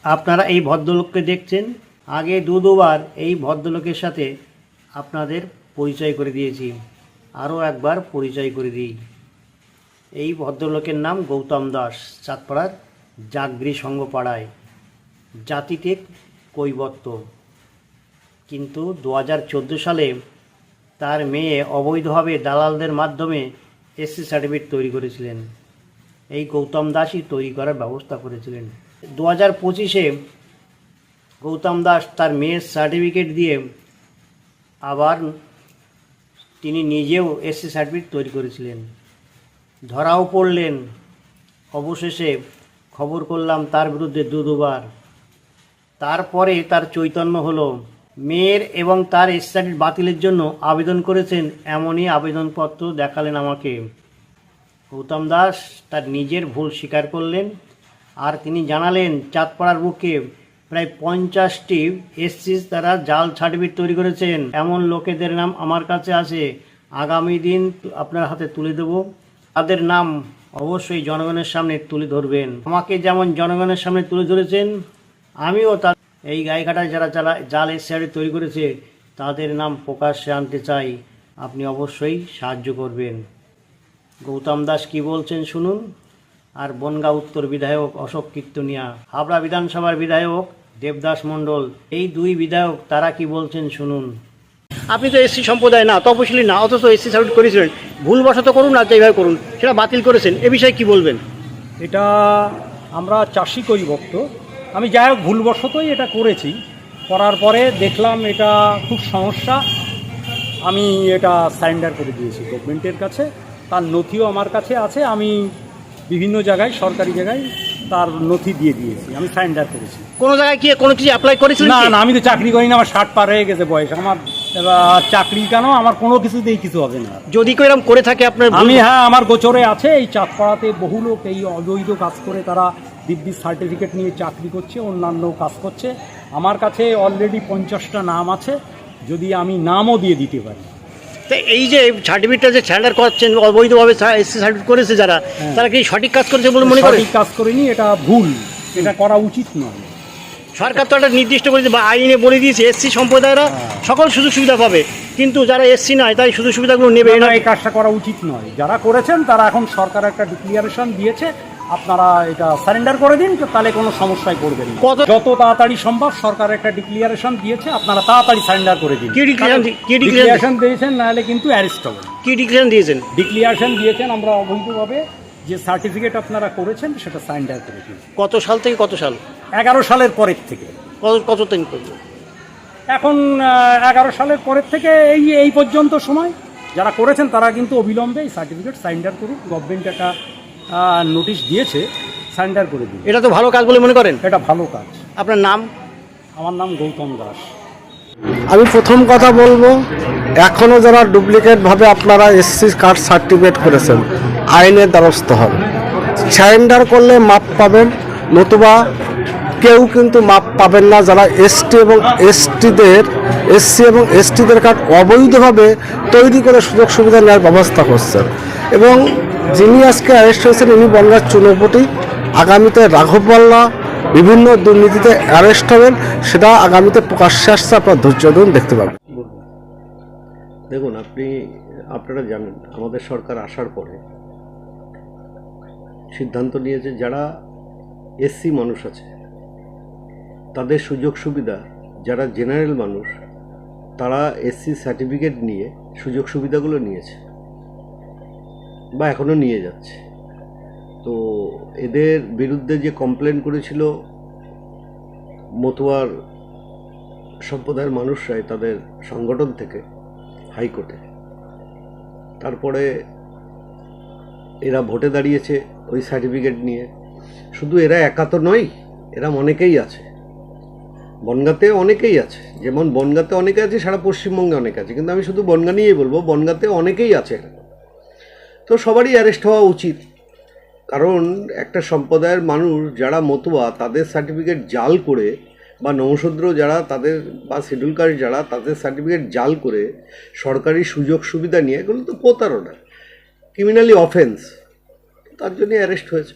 আপনারা এই ভদ্রলোককে দেখছেন, আগে দুবার এই ভদ্রলোকের সাথে আপনাদের পরিচয় করে দিয়েছি, আরও একবার পরিচয় করে দিই। এই ভদ্রলোকের নাম গৌতম দাস, চাঁদপাড়ার জাগরি সংঘপাড়ায়, জাতিতে কৈবর্ত। কিন্তু 2014 সালে তার মেয়ে অবৈধভাবে দালালদের মাধ্যমে এসসি সার্টিফিকেট তৈরি করেছিলেন। এই গৌতম দাসই তৈরি করার ব্যবস্থা করেছিলেন। 2025-এ গৌতম দাস তার মেয়ের সার্টিফিকেট দিয়ে আবার তিনি নিজেও এসসি সার্টিফিকেট তৈরি করেছিলেন। ধরাও পড়লেন। অবশেষে খবর করলাম তার বিরুদ্ধে দুবার। তারপরে তার চৈতন্য হলো। মেয়ের এবং তার এসসি সার্টিফিকেট বাতিলের জন্য আবেদন করেছেন, এমনই আবেদনপত্র দেখালেন আমাকে। গৌতম দাস তার নিজের ভুল স্বীকার করলেন, আর তিনি জানালেন চাঁদপাড়ার বুকে প্রায় 50টি এসসি তারা জাল সার্টিফিকেট তৈরি করেছেন। এমন লোকেদের নাম আমার কাছে আছে, আগামী দিন আপনার হাতে তুলে দেব। তাদের নাম অবশ্যই জনগণের সামনে তুলে ধরবেন। আমাকে যেমন জনগণের সামনে তুলে ধরেছেন, আমিও তার এই গায়েঘাটায় যারা জাল এসসি সার্টিফিকেট তৈরি করেছে তাদের নাম প্রকাশ্যে আনতে চাই। আপনি অবশ্যই সাহায্য করবেন। গৌতম দাস কি বলছেন শুনুন। আর বনগাঁ উত্তর বিধায়ক অশোক কীর্তনিয়া, হাবড়া বিধানসভার বিধায়ক দেবদাস মণ্ডল, এই দুই বিধায়ক তারা কি বলছেন শুনুন। আপনি তো এসসি সম্প্রদায় না, তপশিলি না, অথচ এসসি সার্টিফিকেট করেছিলেন। ভুলবশত করুন আর যেভাবে করুন, সেটা বাতিল করেছেন, এ বিষয়ে কি বলবেন? এটা আমরা চাষি কৈবর্ত, আমি যাই হোক ভুলবশতই এটা করেছি। করার পরে দেখলাম এটা খুব সমস্যা, আমি এটা সারেন্ডার করে দিয়েছি গভর্নমেন্টের কাছে। তার নথিও আমার কাছে আছে, আমি বিভিন্ন জায়গায় সরকারি জায়গায় তার নথি দিয়ে দিয়েছি, আমি সারেন্ডার করেছি। কোনো জায়গায় কি কোনো কিছু অ্যাপ্লাই করেছিলেন? না না, আমি তো চাকরি করি না, আমার 60 পার হয়ে গেছে বয়স, আমার চাকরি কেন, আমার কোনো কিছুতেই কিছু হবে না। যদি কেউ এরকম করে থাকে আপনার, আমি হ্যাঁ, আমার গোচরে আছে। এই চাঁদপাড়াতে বহু লোক এই অবৈধ কাজ করে তারা দিব্যি সার্টিফিকেট নিয়ে চাকরি করছে, অন্যান্য কাজ করছে। আমার কাছে অলরেডি 50টা নাম আছে, যদি আমি নামও দিয়ে দিতে পারি। তো এই যে সার্টিফিকেটটা যে স্ট্যান্ডার্ড করছেন অবৈধভাবে এসসি সার্টিফিকেট করেছে যারা, তারা কি সঠিক কাজ করেছে বলে মনে করেন? সঠিক কাজ করেনি, এটা ভুল, এটা করা উচিত নয়। সরকার তো একটা নির্দিষ্ট করেছে বা আইনে বলে দিয়েছে এসসি সম্প্রদায়রা সকল সুযোগ সুবিধা পাবে, কিন্তু যারা এসসি নয় তাই সুযোগ সুবিধাগুলো নেবে না। এই কাজটা করা উচিত নয়। যারা করেছেন তারা এখন সরকার একটা ডিক্লিয়ারেশন দিয়েছে, আপনারা এটা সারেন্ডার করে দিন, তাহলে কোনো সমস্যায় পড়বেন না। যত তাড়াতাড়ি সম্ভব সরকার একটা ডিক্লিয়ারেশন দিয়েছে, আপনারা তাড়াতাড়ি সারেন্ডার করে দিন। কি ডিক্লিয়ারেশন দিয়েছেন, নাহলে কিন্তু অ্যারেস্ট হবে। কি ডিক্লিয়ারেশন দিয়েছেন? ডিক্লিয়ারেশন দিয়েছেন আমরা অবৈধভাবে যে সার্টিফিকেট আপনারা করেছেন সেটা সারেন্ডার করে দিন। কত সাল থেকে কত সাল? 11 সালের পরের থেকে। কত দিন পর্যন্ত? এখন 11 সালের পরের থেকে এই পর্যন্ত সময় যারা করেছেন তারা কিন্তু অবিলম্বে এই সার্টিফিকেট সারেন্ডার করুন। গভর্নমেন্ট একটা নোটিশ দিয়েছে, সারেন্ডার করে দিন। এটা তো ভালো কাজ বলে মনে করেন? এটা ভালো কাজ। আপনার নাম? আমার নাম গৌতম দাস। আমি প্রথম কথা বলবো, এখনও যারা ডুপ্লিকেটভাবে আপনারা এসসি কার্ড সার্টিফিকেট করেছেন, আইনের দ্বারস্থ হবে। সারেন্ডার করলে মাপ পাবেন, নতুবা কেউ কিন্তু মাপ পাবেন না। যারা এসসি এবং এসটিদের কার্ড অবৈধভাবে তৈরি করে সুযোগ সুবিধা নেওয়ার ব্যবস্থা করছেন, এবং যিনি আজকে অ্যারেস্ট হয়েছেন ইনি বনগাঁর চুনপটি। আগামীতে রাঘব পাল্লা বিভিন্ন দুর্নীতিতে অ্যারেস্ট হবেন, সেটা আগামীতে প্রকাশ্যে আসছে, আপনার ধৈর্য ধরুন, দেখতে পাবেন। দেখুন, আপনারা জানেন আমাদের সরকার আসার পরে সিদ্ধান্ত নিয়েছে যারা এসসি মানুষ আছে তাদের সুযোগ সুবিধা, যারা জেনারেল মানুষ তারা এসসি সার্টিফিকেট নিয়ে সুযোগ সুবিধাগুলো নিয়েছে বা এখনও নিয়ে যাচ্ছে। তো এদের বিরুদ্ধে যে কমপ্লেন করেছিল মতুয়ার সম্প্রদায়ের মানুষরাই তাদের সংগঠন থেকে হাইকোর্টে, তারপরে এরা ভোটে দাঁড়িয়েছে ওই সার্টিফিকেট নিয়ে। শুধু এরা একা তো নয়, এরা অনেকেই আছে, বনগাঁতে অনেকেই আছে। যেমন বনগাঁতে অনেকে আছে, সারা পশ্চিমবঙ্গে অনেকে আছে, কিন্তু আমি শুধু বনগাঁ নিয়েই বলবো, বনগাঁতে অনেকেই আছে। তো সবারই অ্যারেস্ট হওয়া উচিত, কারণ একটা সম্প্রদায়ের মানুষ যারা মতুয়া তাদের সার্টিফিকেট জাল করে, বা নমশূদ্র যারা তাদের, বা শিডিউল কাস্ট যারা তাদের সার্টিফিকেট জাল করে সরকারি সুযোগ সুবিধা নিয়ে, এগুলো তো প্রতারণা, ক্রিমিনালি অফেন্স, তার জন্য অ্যারেস্ট হয়েছে।